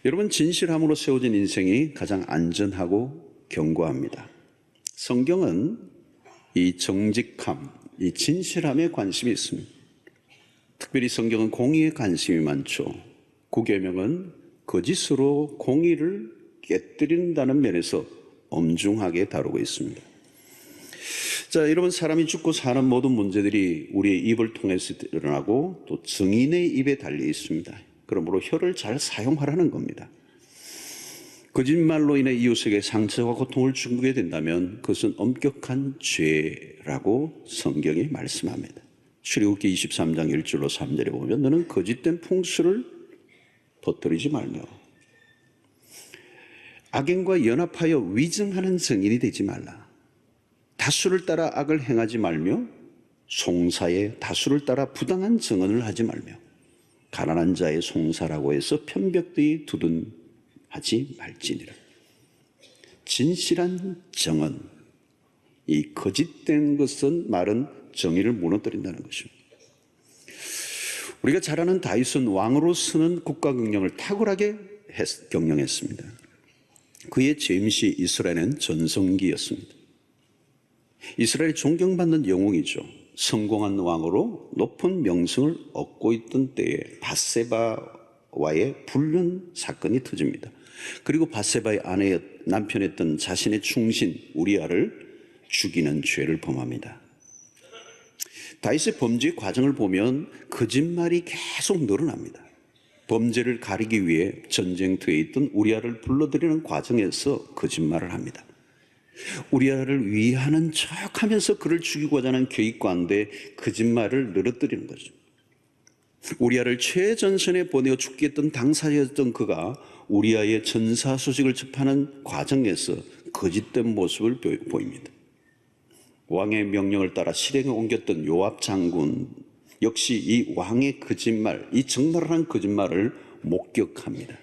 여러분, 진실함으로 세워진 인생이 가장 안전하고 견고합니다. 성경은 이 정직함, 이 진실함에 관심이 있습니다. 특별히 성경은 공의에 관심이 많죠. 구계명은 거짓으로 공의를 깨뜨린다는 면에서 엄중하게 다루고 있습니다. 자, 여러분, 사람이 죽고 사는 모든 문제들이 우리의 입을 통해서 일어나고 또 증인의 입에 달려 있습니다. 그러므로 혀를 잘 사용하라는 겁니다. 거짓말로 인해 이웃에게 상처와 고통을 주게 된다면 그것은 엄격한 죄라고 성경이 말씀합니다. 출애굽기 23장 1절로 3절에 보면 너는 거짓된 풍수를 터뜨리지 말며 악인과 연합하여 위증하는 증인이 되지 말라. 다수를 따라 악을 행하지 말며 송사에 다수를 따라 부당한 증언을 하지 말며 가난한 자의 송사라고 해서 편벽되이 두둔하지 말지니라. 진실한 정언, 이 거짓된 것은 말은 정의를 무너뜨린다는 것입니다. 우리가 잘 아는 다윗은 왕으로서는 국가 경영을 탁월하게 경영했습니다. 그의 제임시 이스라엘은 전성기였습니다. 이스라엘이 존경받는 영웅이죠. 성공한 왕으로 높은 명성을 얻고 있던 때에 밧세바와의 불륜 사건이 터집니다. 그리고 밧세바의 남편이었던 자신의 충신 우리아를 죽이는 죄를 범합니다. 다윗의 범죄의 과정을 보면 거짓말이 계속 늘어납니다. 범죄를 가리기 위해 전쟁터에 있던 우리아를 불러들이는 과정에서 거짓말을 합니다. 우리아를 위하는 척하면서 그를 죽이고자 하는 계획 가운데 거짓말을 늘어뜨리는 거죠. 우리아를 최전선에 보내어 죽게 했던 당사자였던 그가 우리아의 전사 소식을 접하는 과정에서 거짓된 모습을 보입니다. 왕의 명령을 따라 실행에 옮겼던 요압 장군 역시 이 왕의 거짓말, 이 적나라한 거짓말을 목격합니다.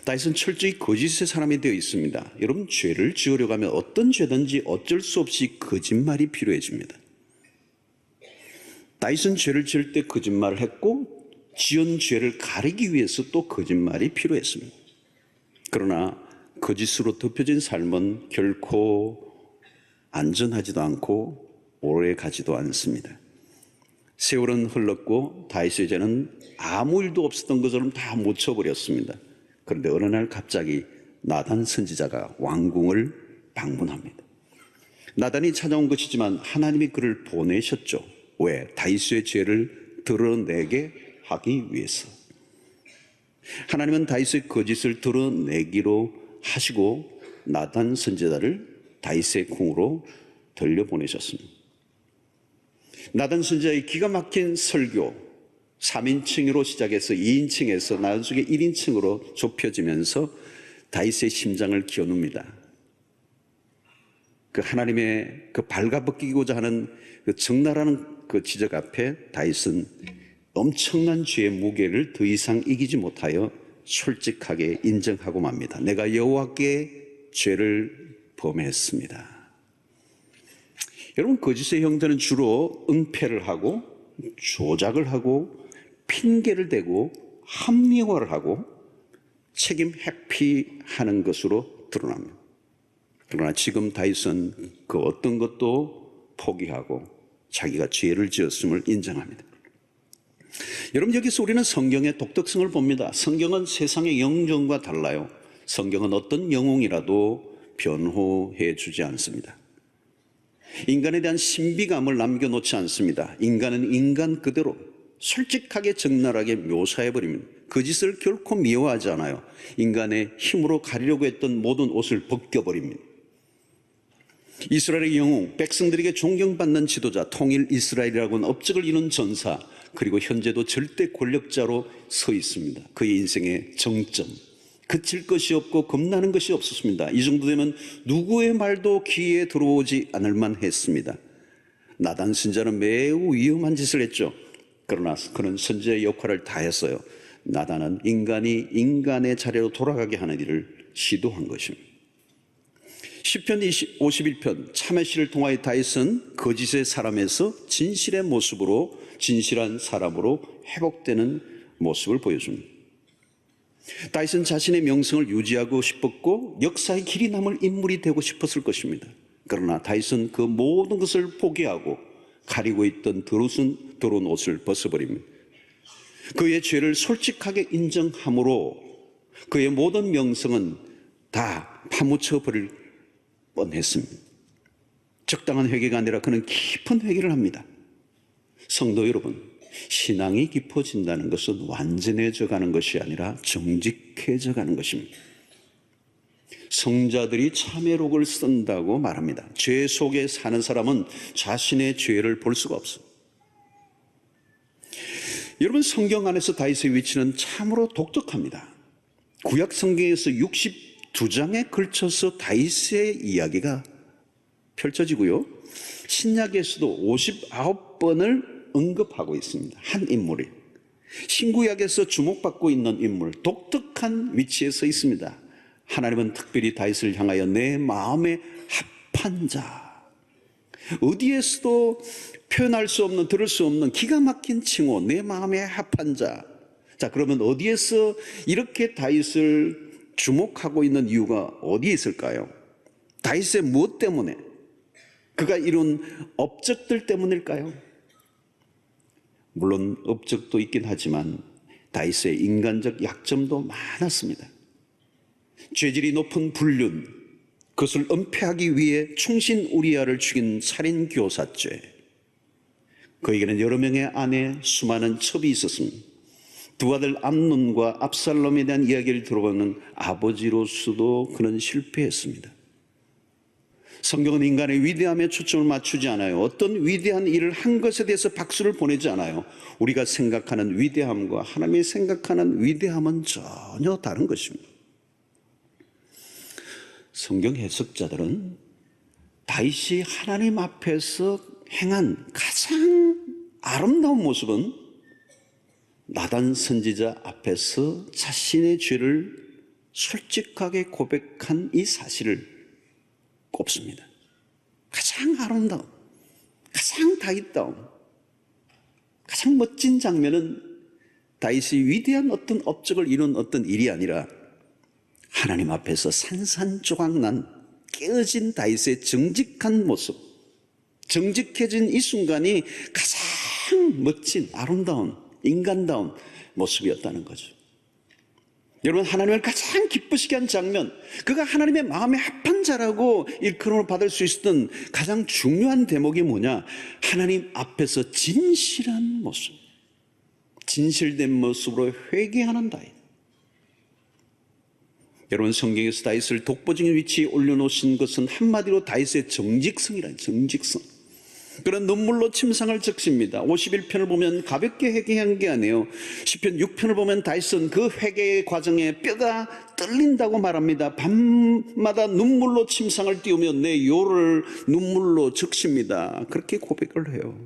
다윗은 철저히 거짓의 사람이 되어 있습니다. 여러분, 죄를 지으려고 하면 어떤 죄든지 어쩔 수 없이 거짓말이 필요해집니다. 다윗은 죄를 지을 때 거짓말을 했고 지은 죄를 가리기 위해서 또 거짓말이 필요했습니다. 그러나 거짓으로 덮여진 삶은 결코 안전하지도 않고 오래 가지도 않습니다. 세월은 흘렀고 다윗의 죄는 아무 일도 없었던 것처럼 다 묻혀버렸습니다. 그런데 어느 날 갑자기 나단 선지자가 왕궁을 방문합니다. 나단이 찾아온 것이지만 하나님이 그를 보내셨죠. 왜? 다윗의 죄를 드러내게 하기 위해서. 하나님은 다윗의 거짓을 드러내기로 하시고 나단 선지자를 다윗의 궁으로 돌려보내셨습니다. 나단 선지자의 기가 막힌 설교, 3인칭으로 시작해서 2인칭에서 나중에 1인칭으로 좁혀지면서 다윗의 심장을 기어눕니다. 그 하나님의 그 발가벗기고자 하는 그 적나라한 그 지적 앞에 다윗은 엄청난 죄의 무게를 더 이상 이기지 못하여 솔직하게 인정하고 맙니다. 내가 여호와께 죄를 범했습니다. 여러분, 거짓의 형태는 주로 은폐를 하고 조작을 하고 핑계를 대고 합리화를 하고 책임 회피하는 것으로 드러납니다. 그러나 지금 다윗은 그 어떤 것도 포기하고 자기가 죄를 지었음을 인정합니다. 여러분, 여기서 우리는 성경의 독특성을 봅니다. 성경은 세상의 영정과 달라요. 성경은 어떤 영웅이라도 변호해 주지 않습니다. 인간에 대한 신비감을 남겨놓지 않습니다. 인간은 인간 그대로 솔직하게 적나라하게 묘사해버립니다. 거짓을 결코 미워하지 않아요. 인간의 힘으로 가리려고 했던 모든 옷을 벗겨버립니다. 이스라엘의 영웅, 백성들에게 존경받는 지도자, 통일 이스라엘이라고는 업적을 이룬 전사, 그리고 현재도 절대 권력자로 서 있습니다. 그의 인생의 정점, 그칠 것이 없고 겁나는 것이 없었습니다. 이 정도 되면 누구의 말도 귀에 들어오지 않을 만했습니다. 나단 선지자는 매우 위험한 짓을 했죠. 그러나 그는 선지자의 역할을 다했어요. 나단은 인간이 인간의 자리로 돌아가게 하는 일을 시도한 것입니다. 시편 51편 참회 시를 통하여 다윗은 거짓의 사람에서 진실의 모습으로, 진실한 사람으로 회복되는 모습을 보여줍니다. 다윗은 자신의 명성을 유지하고 싶었고 역사의 길이 남을 인물이 되고 싶었을 것입니다. 그러나 다윗은 그 모든 것을 포기하고 가리고 있던 더러운 옷을 벗어버립니다. 그의 죄를 솔직하게 인정함으로 그의 모든 명성은 다 파묻혀 버릴 뻔했습니다. 적당한 회개가 아니라 그는 깊은 회개를 합니다. 성도 여러분, 신앙이 깊어진다는 것은 완전해져 가는 것이 아니라 정직해져 가는 것입니다. 성자들이 참회록을 쓴다고 말합니다. 죄 속에 사는 사람은 자신의 죄를 볼 수가 없어요. 여러분, 성경 안에서 다윗의 위치는 참으로 독특합니다. 구약 성경에서 62장에 걸쳐서 다윗의 이야기가 펼쳐지고요, 신약에서도 59번을 언급하고 있습니다. 한 인물이 신구약에서 주목받고 있는 인물, 독특한 위치에 서 있습니다. 하나님은 특별히 다윗을 향하여 내 마음에 합한 자, 어디에서도 표현할 수 없는, 들을 수 없는 기가 막힌 칭호, 내 마음에 합한 자. 자, 그러면 어디에서 이렇게 다윗을 주목하고 있는 이유가 어디에 있을까요? 다윗의 무엇 때문에? 그가 이룬 업적들 때문일까요? 물론 업적도 있긴 하지만 다윗의 인간적 약점도 많았습니다. 죄질이 높은 불륜, 그것을 은폐하기 위해 충신 우리아를 죽인 살인교사죄, 그에게는 여러 명의 아내, 수많은 첩이 있었습니다. 두 아들 암논과 압살롬에 대한 이야기를 들어보는 아버지로서도 그는 실패했습니다. 성경은 인간의 위대함에 초점을 맞추지 않아요. 어떤 위대한 일을 한 것에 대해서 박수를 보내지 않아요. 우리가 생각하는 위대함과 하나님이 생각하는 위대함은 전혀 다른 것입니다. 성경 해석자들은 다윗이 하나님 앞에서 행한 가장 아름다운 모습은 나단 선지자 앞에서 자신의 죄를 솔직하게 고백한 이 사실을 꼽습니다. 가장 아름다운, 가장 다윗다운, 가장 멋진 장면은 다윗이 위대한 어떤 업적을 이룬 어떤 일이 아니라 하나님 앞에서 산산조각난 깨어진 다윗의 정직한 모습, 정직해진 이 순간이 가장 멋진, 아름다운, 인간다운 모습이었다는 거죠. 여러분, 하나님을 가장 기쁘시게 한 장면, 그가 하나님의 마음에 합한 자라고 일컬음을 받을 수 있었던 가장 중요한 대목이 뭐냐? 하나님 앞에서 진실한 모습, 진실된 모습으로 회개하는 다윗. 여러분, 성경에서 다윗을 독보적인 위치에 올려놓으신 것은 한마디로 다윗의 정직성이라는, 정직성. 그런 눈물로 침상을 적십니다. 51편을 보면 가볍게 회개한 게 아니에요. 시편 6편을 보면 다윗은 그 회개의 과정에 뼈가 떨린다고 말합니다. 밤마다 눈물로 침상을 띄우며 내 요를 눈물로 적십니다. 그렇게 고백을 해요.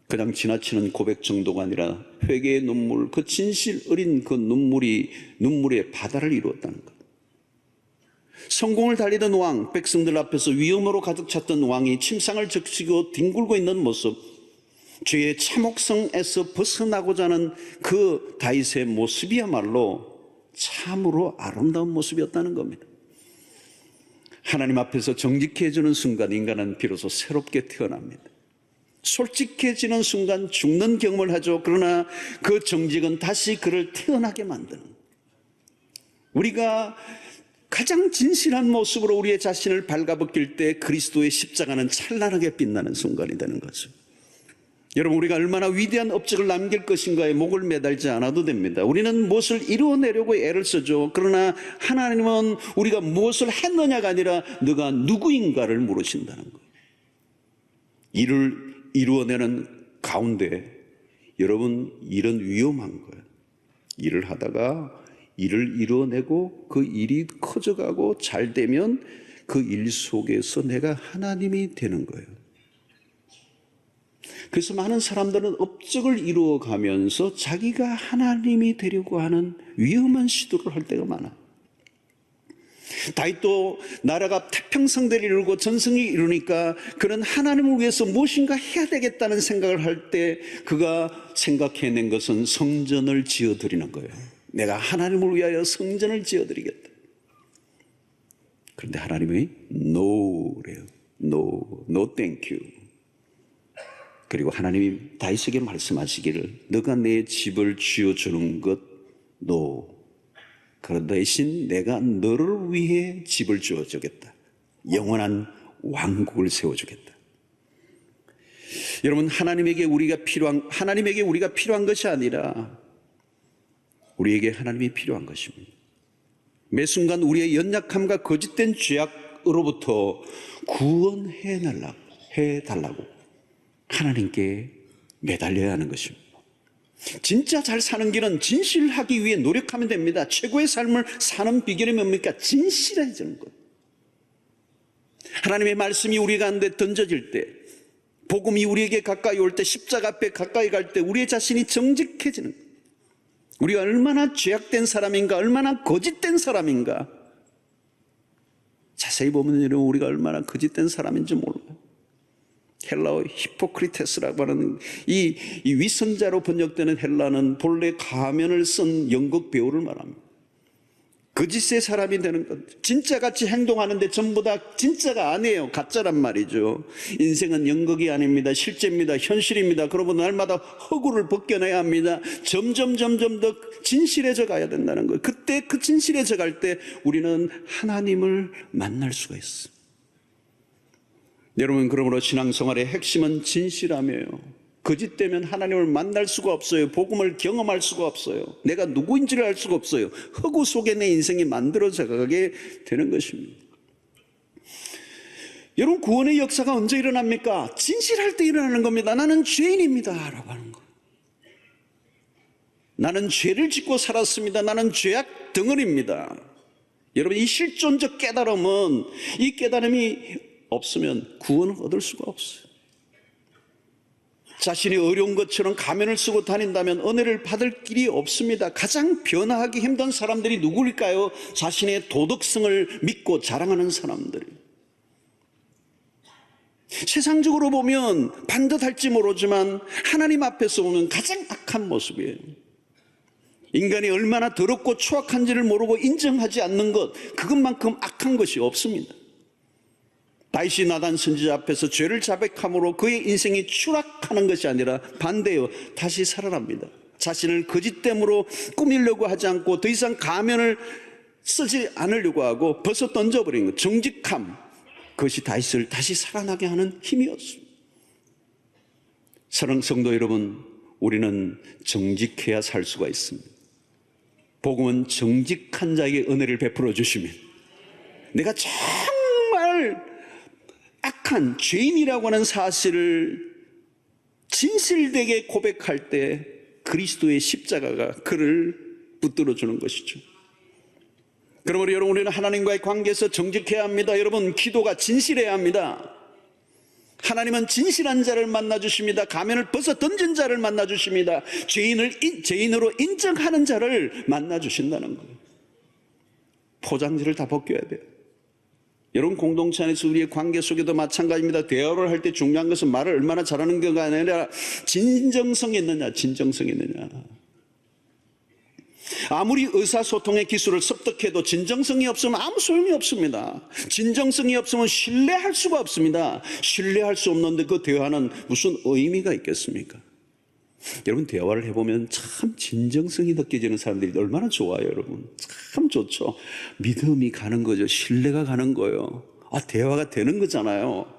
그냥 지나치는 고백 정도가 아니라 회개의 눈물, 그 진실 어린 그 눈물의 바다를 이루었다는 것. 성공을 달리던 왕, 백성들 앞에서 위험으로 가득 찼던 왕이 침상을 적시고 뒹굴고 있는 모습, 죄의 참혹성에서 벗어나고자 하는 그 다윗의 모습이야말로 참으로 아름다운 모습이었다는 겁니다. 하나님 앞에서 정직해지는 순간 인간은 비로소 새롭게 태어납니다. 솔직해지는 순간 죽는 경험을 하죠. 그러나 그 정직은 다시 그를 태어나게 만드는, 우리가 가장 진실한 모습으로 우리의 자신을 발가벗길 때 그리스도의 십자가는 찬란하게 빛나는 순간이 되는 거죠. 여러분, 우리가 얼마나 위대한 업적을 남길 것인가에 목을 매달지 않아도 됩니다. 우리는 무엇을 이루어내려고 애를 쓰죠. 그러나 하나님은 우리가 무엇을 했느냐가 아니라 너가 누구인가를 물으신다는 거예요. 일을 이루어내는 가운데 여러분, 일은 위험한 거예요. 일을 하다가 일을 이루어내고 그 일이 커져가고 잘 되면 그 일 속에서 내가 하나님이 되는 거예요. 그래서 많은 사람들은 업적을 이루어가면서 자기가 하나님이 되려고 하는 위험한 시도를 할 때가 많아요. 다윗도 나라가 태평성대를 이루고 전성이 이루니까 그는 하나님을 위해서 무엇인가 해야 되겠다는 생각을 할 때 그가 생각해낸 것은 성전을 지어드리는 거예요. 내가 하나님을 위하여 성전을 지어드리겠다. 그런데 하나님이 no래요. no thank you. 그리고 하나님이 다윗에게 말씀하시기를 너가 내 집을 지어주는 것 no. 그런 대신 내가 너를 위해 집을 지어주겠다. 영원한 왕국을 세워주겠다. 여러분, 하나님에게 우리가 필요한 것이 아니라 우리에게 하나님이 필요한 것입니다. 매 순간 우리의 연약함과 거짓된 죄악으로부터 구원해 달라고 하나님께 매달려야 하는 것입니다. 진짜 잘 사는 길은 진실하기 위해 노력하면 됩니다. 최고의 삶을 사는 비결이 뭡니까? 진실해지는 것. 하나님의 말씀이 우리 가운데 던져질 때, 복음이 우리에게 가까이 올 때, 십자가 앞에 가까이 갈 때 우리의 자신이 정직해지는 것. 우리가 얼마나 죄악된 사람인가, 얼마나 거짓된 사람인가. 자세히 보면 여러분, 우리가 얼마나 거짓된 사람인지 몰라요. 헬라어 히포크리테스라고 하는 이 위선자로 번역되는 헬라는 본래 가면을 쓴 연극 배우를 말합니다. 거짓의 사람이 되는 것, 진짜같이 행동하는데 전부 다 진짜가 아니에요. 가짜란 말이죠. 인생은 연극이 아닙니다. 실제입니다. 현실입니다. 그러고 날마다 허구를 벗겨내야 합니다. 점점 더 진실해져 가야 된다는 거예요. 그때 그 진실해져 갈 때 우리는 하나님을 만날 수가 있어요. 여러분, 그러므로 신앙생활의 핵심은 진실함이에요. 거짓되면 하나님을 만날 수가 없어요. 복음을 경험할 수가 없어요. 내가 누구인지를 알 수가 없어요. 허구 속에 내 인생이 만들어져 가게 되는 것입니다. 여러분, 구원의 역사가 언제 일어납니까? 진실할 때 일어나는 겁니다. 나는 죄인입니다 라고 하는 거예요. 나는 죄를 짓고 살았습니다. 나는 죄악 덩어리입니다. 여러분, 이 실존적 깨달음은, 이 깨달음이 없으면 구원을 얻을 수가 없어요. 자신이 어려운 것처럼 가면을 쓰고 다닌다면 은혜를 받을 길이 없습니다. 가장 변화하기 힘든 사람들이 누구일까요? 자신의 도덕성을 믿고 자랑하는 사람들. 세상적으로 보면 반듯할지 모르지만 하나님 앞에서 보면 가장 악한 모습이에요. 인간이 얼마나 더럽고 추악한지를 모르고 인정하지 않는 것, 그것만큼 악한 것이 없습니다. 다윗이 나단 선지자 앞에서 죄를 자백함으로 그의 인생이 추락하는 것이 아니라 반대요, 다시 살아납니다. 자신을 거짓됨으로 꾸미려고 하지 않고 더 이상 가면을 쓰지 않으려고 하고 벗어 던져버린 것, 정직함, 그것이 다윗을 다시 살아나게 하는 힘이었습니다. 사랑하는 성도 여러분, 우리는 정직해야 살 수가 있습니다. 복음은 정직한 자에게 은혜를 베풀어 주시면, 내가 정말 악한 죄인이라고 하는 사실을 진실되게 고백할 때 그리스도의 십자가가 그를 붙들어 주는 것이죠. 그러므로 여러분, 우리는 하나님과의 관계에서 정직해야 합니다. 여러분, 기도가 진실해야 합니다. 하나님은 진실한 자를 만나 주십니다. 가면을 벗어 던진 자를 만나 주십니다. 죄인으로 인정하는 자를 만나 주신다는 거예요. 포장지를 다 벗겨야 돼요. 여러분, 공동체 안에서 우리의 관계 속에도 마찬가지입니다. 대화를 할 때 중요한 것은 말을 얼마나 잘하는 게 아니라 진정성이 있느냐, 진정성이 있느냐. 아무리 의사소통의 기술을 습득해도 진정성이 없으면 아무 소용이 없습니다. 진정성이 없으면 신뢰할 수가 없습니다. 신뢰할 수 없는데 그 대화는 무슨 의미가 있겠습니까? 여러분, 대화를 해보면 참 진정성이 느껴지는 사람들이 얼마나 좋아요. 여러분, 참 좋죠. 믿음이 가는 거죠. 신뢰가 가는 거예요. 대화가 되는 거잖아요.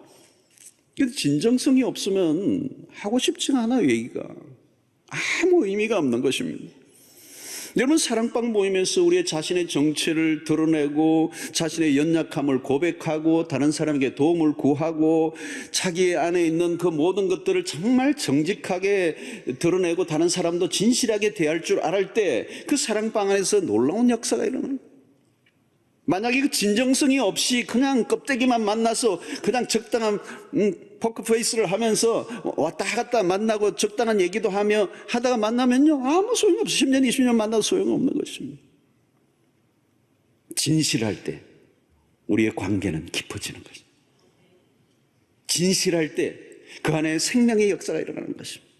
근데 진정성이 없으면 하고 싶지가 않아요. 얘기가 아무 의미가 없는 것입니다. 여러분, 사랑방 모임에서 우리의 자신의 정체를 드러내고 자신의 연약함을 고백하고 다른 사람에게 도움을 구하고 자기 안에 있는 그 모든 것들을 정말 정직하게 드러내고 다른 사람도 진실하게 대할 줄 알을 때 그 사랑방 안에서 놀라운 역사가 일어나는 거예요. 만약에 그 진정성이 없이 그냥 껍데기만 만나서 그냥 적당한 포크페이스를 하면서 왔다 갔다 만나고 적당한 얘기도 하다가 만나면요, 아무 소용이 없어요. 10년 20년 만나도 소용없는 것입니다. 진실할 때 우리의 관계는 깊어지는 것입니다. 진실할 때 그 안에 생명의 역사가 일어나는 것입니다.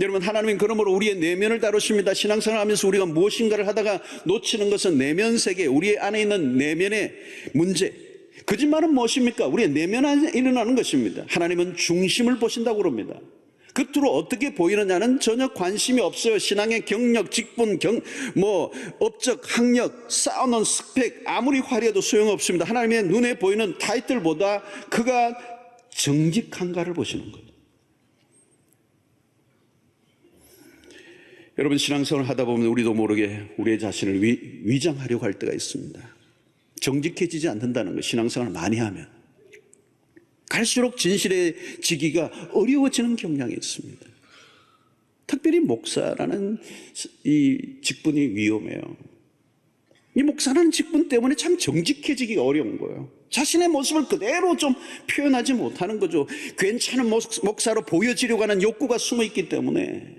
여러분, 하나님은 그러므로 우리의 내면을 다루십니다. 신앙생활 하면서 우리가 무엇인가를 하다가 놓치는 것은 내면 세계, 우리 안에 있는 내면의 문제. 거짓말은 무엇입니까? 우리의 내면 안에 일어나는 것입니다. 하나님은 중심을 보신다고 그럽니다. 겉으로 어떻게 보이느냐는 전혀 관심이 없어요. 신앙의 경력, 직분, 업적, 학력, 쌓아놓은 스펙 아무리 화려해도 소용없습니다. 하나님의 눈에 보이는 타이틀보다 그가 정직한가를 보시는 거예요. 여러분, 신앙생활을 하다 보면 우리도 모르게 우리의 자신을 위장하려고 할 때가 있습니다. 정직해지지 않는다는 거, 신앙생활을 많이 하면 갈수록 진실해지기가 어려워지는 경향이 있습니다. 특별히 목사라는 이 직분이 위험해요. 이 목사라는 직분 때문에 참 정직해지기가 어려운 거예요. 자신의 모습을 그대로 좀 표현하지 못하는 거죠. 괜찮은 목사로 보여지려고 하는 욕구가 숨어 있기 때문에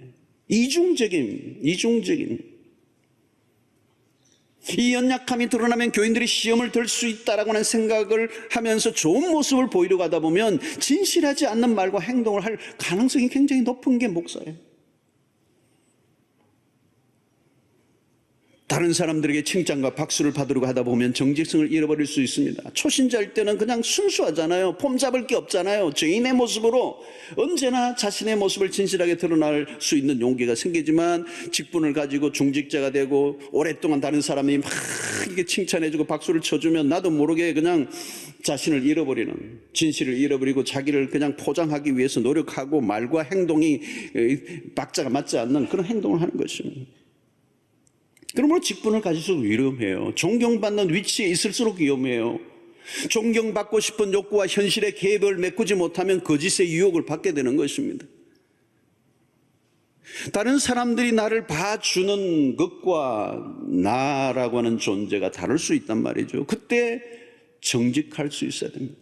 이중적인 이 연약함이 드러나면 교인들이 시험을 들 수 있다라고 하는 생각을 하면서 좋은 모습을 보이려고 하다 보면 진실하지 않는 말과 행동을 할 가능성이 굉장히 높은 게 목사예요. 다른 사람들에게 칭찬과 박수를 받으려고 하다 보면 정직성을 잃어버릴 수 있습니다. 초신자일 때는 그냥 순수하잖아요. 폼 잡을 게 없잖아요. 죄인의 모습으로 언제나 자신의 모습을 진실하게 드러날 수 있는 용기가 생기지만 직분을 가지고 중직자가 되고 오랫동안 다른 사람이 막 이렇게 칭찬해주고 박수를 쳐주면 나도 모르게 그냥 자신을 잃어버리는, 진실을 잃어버리고 자기를 그냥 포장하기 위해서 노력하고 말과 행동이 박자가 맞지 않는 그런 행동을 하는 것입니다. 그러므로 직분을 가질수록 위험해요. 존경받는 위치에 있을수록 위험해요. 존경받고 싶은 욕구와 현실의 갭을 메꾸지 못하면 거짓의 유혹을 받게 되는 것입니다. 다른 사람들이 나를 봐주는 것과 나라고 하는 존재가 다를 수 있단 말이죠. 그때 정직할 수 있어야 됩니다.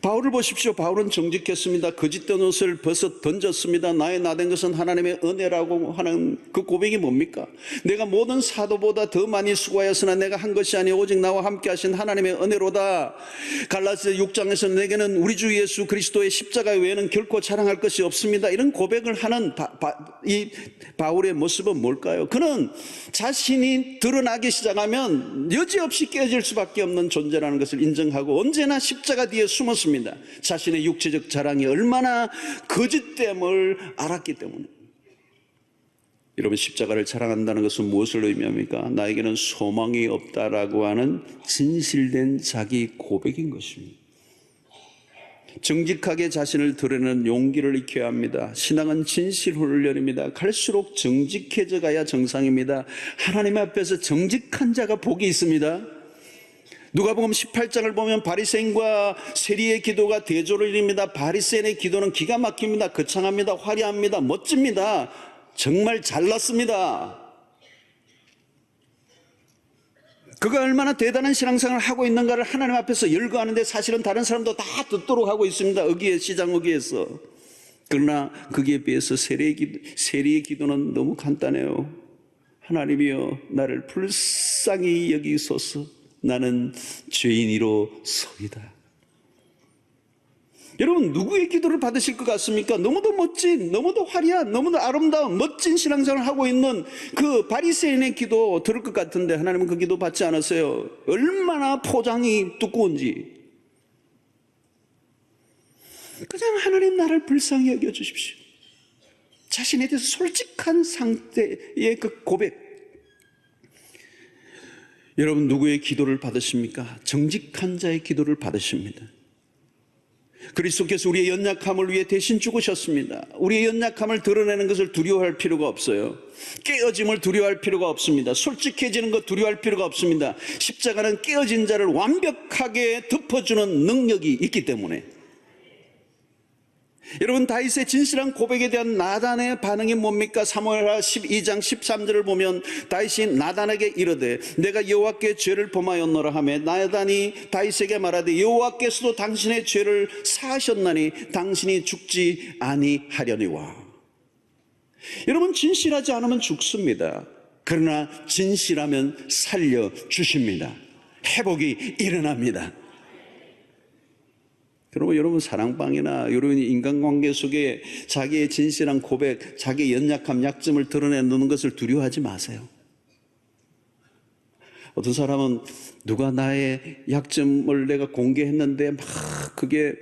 바울을 보십시오. 바울은 정직했습니다. 거짓된 옷을 벗어 던졌습니다. 나의 나된 것은 하나님의 은혜라고 하는 그 고백이 뭡니까? 내가 모든 사도보다 더 많이 수고하였으나 내가 한 것이 아니오 오직 나와 함께 하신 하나님의 은혜로다. 갈라디아 6장에서 내게는 우리 주 예수 그리스도의 십자가 외에는 결코 자랑할 것이 없습니다. 이런 고백을 하는 이 바울의 모습은 뭘까요? 그는 자신이 드러나기 시작하면 여지없이 깨질 수밖에 없는 존재라는 것을 인정하고 언제나 십자가 뒤에 숨어 습니다. 자신의 육체적 자랑이 얼마나 거짓됨을 알았기 때문에. 여러분, 십자가를 자랑한다는 것은 무엇을 의미합니까? 나에게는 소망이 없다라고 하는 진실된 자기 고백인 것입니다. 정직하게 자신을 드러내는 용기를 익혀야 합니다. 신앙은 진실 훈련입니다. 갈수록 정직해져 가야 정상입니다. 하나님 앞에서 정직한 자가 복이 있습니다. 누가복음 18장을 보면 바리새인과 세리의 기도가 대조를 이룹니다. 바리새인의 기도는 기가 막힙니다. 거창합니다. 화려합니다. 멋집니다. 정말 잘났습니다. 그가 얼마나 대단한 신앙생활을 하고 있는가를 하나님 앞에서 열거하는데 사실은 다른 사람도 다 듣도록 하고 있습니다. 시장 의기에서. 그러나 거기에 비해서 세리의 기도는 너무 간단해요. 하나님이여 나를 불쌍히 여기소서. 나는 죄인이로소이다. 여러분, 누구의 기도를 받으실 것 같습니까? 너무도 멋진, 너무도 화려한, 너무도 아름다운 멋진 신앙생활을 하고 있는 그 바리새인의 기도 들을 것 같은데 하나님은 그 기도 받지 않았어요. 얼마나 포장이 두꺼운지. 그냥 하나님 나를 불쌍히 여겨주십시오. 자신에 대해서 솔직한 상태의 그 고백. 여러분, 누구의 기도를 받으십니까? 정직한 자의 기도를 받으십니다. 그리스도께서 우리의 연약함을 위해 대신 죽으셨습니다. 우리의 연약함을 드러내는 것을 두려워할 필요가 없어요. 깨어짐을 두려워할 필요가 없습니다. 솔직해지는 것 두려워할 필요가 없습니다. 십자가는 깨어진 자를 완벽하게 덮어주는 능력이 있기 때문에. 여러분, 다윗의 진실한 고백에 대한 나단의 반응이 뭡니까? 사무엘하 12장 13절을 보면 다윗이 나단에게 이르되 내가 여호와께 죄를 범하였노라 하며 나단이 다윗에게 말하되 여호와께서도 당신의 죄를 사하셨나니 당신이 죽지 아니하려니와. 여러분, 진실하지 않으면 죽습니다. 그러나 진실하면 살려주십니다. 회복이 일어납니다. 여러분 사랑방이나 여러분 인간관계 속에 자기의 진실한 고백, 자기의 연약함, 약점을 드러내는 것을 두려워하지 마세요. 어떤 사람은 누가 나의 약점을 내가 공개했는데 막 그게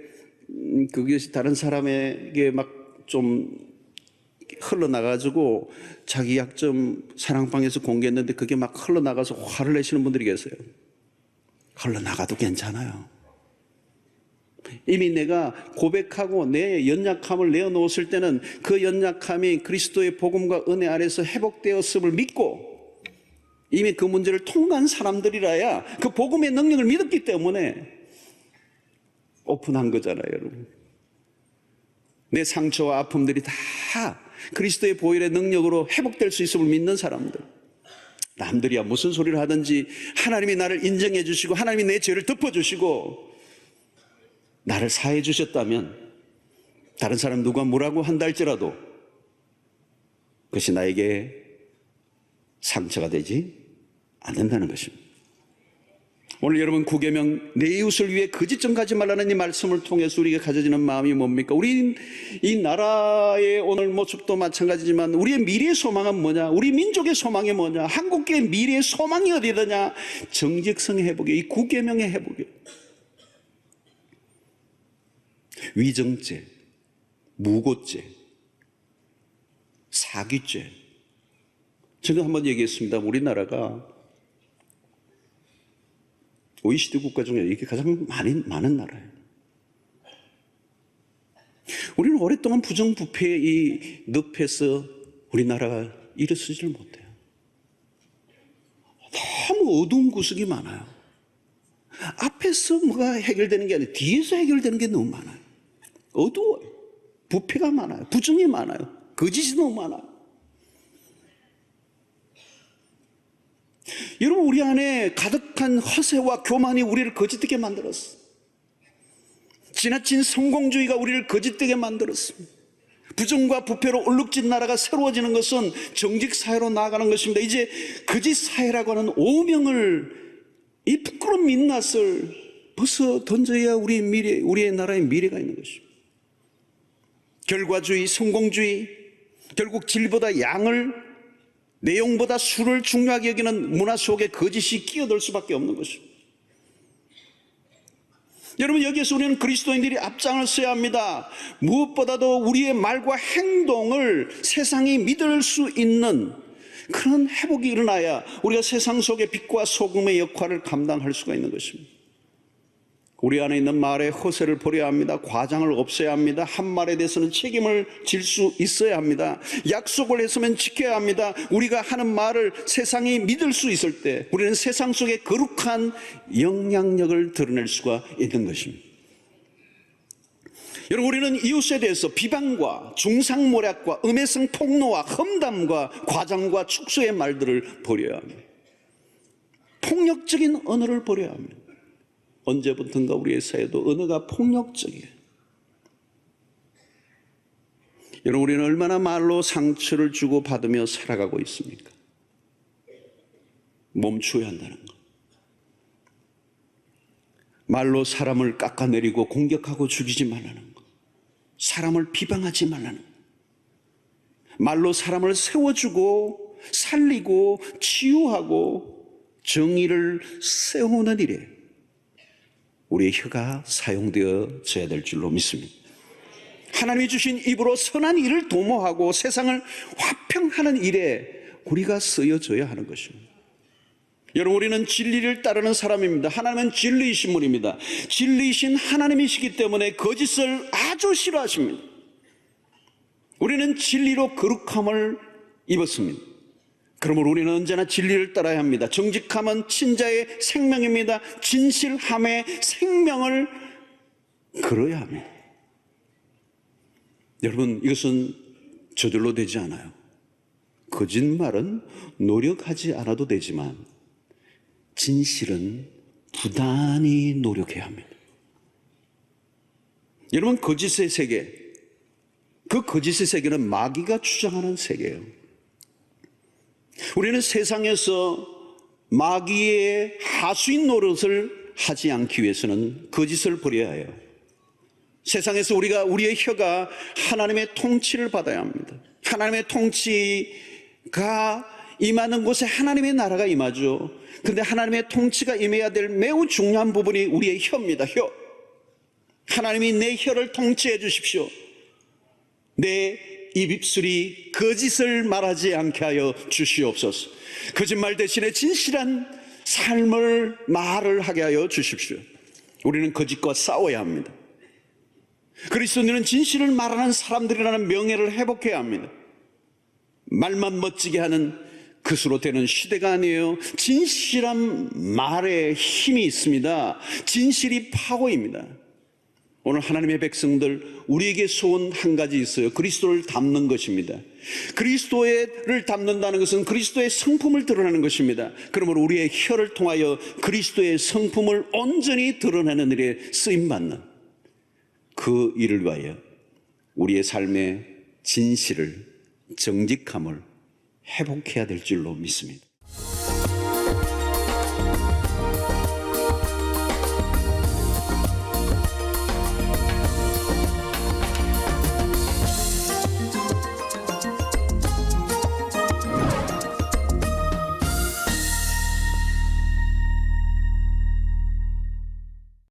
다른 사람에게 막 좀 흘러나가지고 자기 약점 사랑방에서 공개했는데 그게 막 흘러나가서 화를 내시는 분들이 계세요. 흘러나가도 괜찮아요. 이미 내가 고백하고 내 연약함을 내어놓았을 때는 그 연약함이 그리스도의 복음과 은혜 아래서 회복되었음을 믿고 이미 그 문제를 통과한 사람들이라야 그 복음의 능력을 믿었기 때문에 오픈한 거잖아요, 여러분. 내 상처와 아픔들이 다 그리스도의 보혈의 능력으로 회복될 수 있음을 믿는 사람들. 남들이야 무슨 소리를 하든지 하나님이 나를 인정해 주시고 하나님이 내 죄를 덮어주시고 나를 사해 주셨다면 다른 사람 누가 뭐라고 한다 할지라도 그것이 나에게 상처가 되지 않는다는 것입니다. 오늘 여러분 9계명 내 이웃을 위해 거짓점 가지 말라는 이 말씀을 통해서 우리가 가져지는 마음이 뭡니까? 우리 이 나라의 오늘 모습도 마찬가지지만 우리의 미래의 소망은 뭐냐? 우리 민족의 소망이 뭐냐? 한국계의 미래의 소망이 어디더냐? 정직성의 회복이에요. 이 9계명의 회복이에요. 위정죄, 무고죄, 사기죄. 제가 한번 얘기했습니다. 우리나라가 OECD 국가 중에 이게 가장 많은 나라예요. 우리는 오랫동안 부정부패의 이 늪에서 우리나라가 일어서지를 못해요. 너무 어두운 구석이 많아요. 앞에서 뭐가 해결되는 게 아니라 뒤에서 해결되는 게 너무 많아요. 어두워요. 부패가 많아요. 부정이 많아요. 거짓이 너무 많아요. 여러분 우리 안에 가득한 허세와 교만이 우리를 거짓되게 만들었어. 지나친 성공주의가 우리를 거짓되게 만들었습니다. 부정과 부패로 얼룩진 나라가 새로워지는 것은 정직사회로 나아가는 것입니다. 이제 거짓사회라고 하는 오명을 이 부끄러운 민낯을 벗어 던져야 우리의 나라의 미래가 있는 것입니다. 결과주의, 성공주의, 결국 질보다 양을 내용보다 수를 중요하게 여기는 문화 속에 거짓이 끼어들 수밖에 없는 것입니다. 여러분 여기에서 우리는 그리스도인들이 앞장을 서야 합니다. 무엇보다도 우리의 말과 행동을 세상이 믿을 수 있는 그런 회복이 일어나야 우리가 세상 속의 빛과 소금의 역할을 감당할 수가 있는 것입니다. 우리 안에 있는 말의 허세를 버려야 합니다. 과장을 없애야 합니다. 한 말에 대해서는 책임을 질 수 있어야 합니다. 약속을 했으면 지켜야 합니다. 우리가 하는 말을 세상이 믿을 수 있을 때 우리는 세상 속에 거룩한 영향력을 드러낼 수가 있는 것입니다. 여러분 우리는 이웃에 대해서 비방과 중상모략과 음해성 폭로와 험담과 과장과 축소의 말들을 버려야 합니다. 폭력적인 언어를 버려야 합니다. 언제부턴가 우리의 사회도 언어가 폭력적이에요. 여러분 우리는 얼마나 말로 상처를 주고 받으며 살아가고 있습니까? 멈춰야 한다는 것. 말로 사람을 깎아내리고 공격하고 죽이지 말라는 것. 사람을 비방하지 말라는 것. 말로 사람을 세워주고 살리고 치유하고 정의를 세우는 일에 우리의 혀가 사용되어져야 될 줄로 믿습니다. 하나님이 주신 입으로 선한 일을 도모하고 세상을 화평하는 일에 우리가 쓰여져야 하는 것입니다. 여러분 우리는 진리를 따르는 사람입니다. 하나님은 진리이신 분입니다. 진리이신 하나님이시기 때문에 거짓을 아주 싫어하십니다. 우리는 진리로 거룩함을 입었습니다. 그러므로 우리는 언제나 진리를 따라야 합니다. 정직함은 친자의 생명입니다. 진실함의 생명을 걸어야 합니다. 여러분 이것은 저절로 되지 않아요. 거짓말은 노력하지 않아도 되지만 진실은 부단히 노력해야 합니다. 여러분 거짓의 세계, 그 거짓의 세계는 마귀가 주장하는 세계예요. 우리는 세상에서 마귀의 하수인 노릇을 하지 않기 위해서는 거짓을 버려야 해요. 세상에서 우리의 혀가 하나님의 통치를 받아야 합니다. 하나님의 통치가 임하는 곳에 하나님의 나라가 임하죠. 그런데 하나님의 통치가 임해야 될 매우 중요한 부분이 우리의 혀입니다. 혀. 하나님이 내 혀를 통치해 주십시오. 내 입술이 거짓을 말하지 않게 하여 주시옵소서. 거짓말 대신에 진실한 삶을 말을 하게 하여 주십시오. 우리는 거짓과 싸워야 합니다. 그리스도인은 진실을 말하는 사람들이라는 명예를 회복해야 합니다. 말만 멋지게 하는 그수로 되는 시대가 아니에요. 진실한 말에 힘이 있습니다. 진실이 파워입니다. 오늘 하나님의 백성들, 우리에게 소원 한 가지 있어요. 그리스도를 담는 것입니다. 그리스도를 담는다는 것은 그리스도의 성품을 드러내는 것입니다. 그러므로 우리의 혀를 통하여 그리스도의 성품을 온전히 드러내는 일에 쓰임받는 그 일을 위하여 우리의 삶의 진실을, 정직함을 회복해야 될 줄로 믿습니다.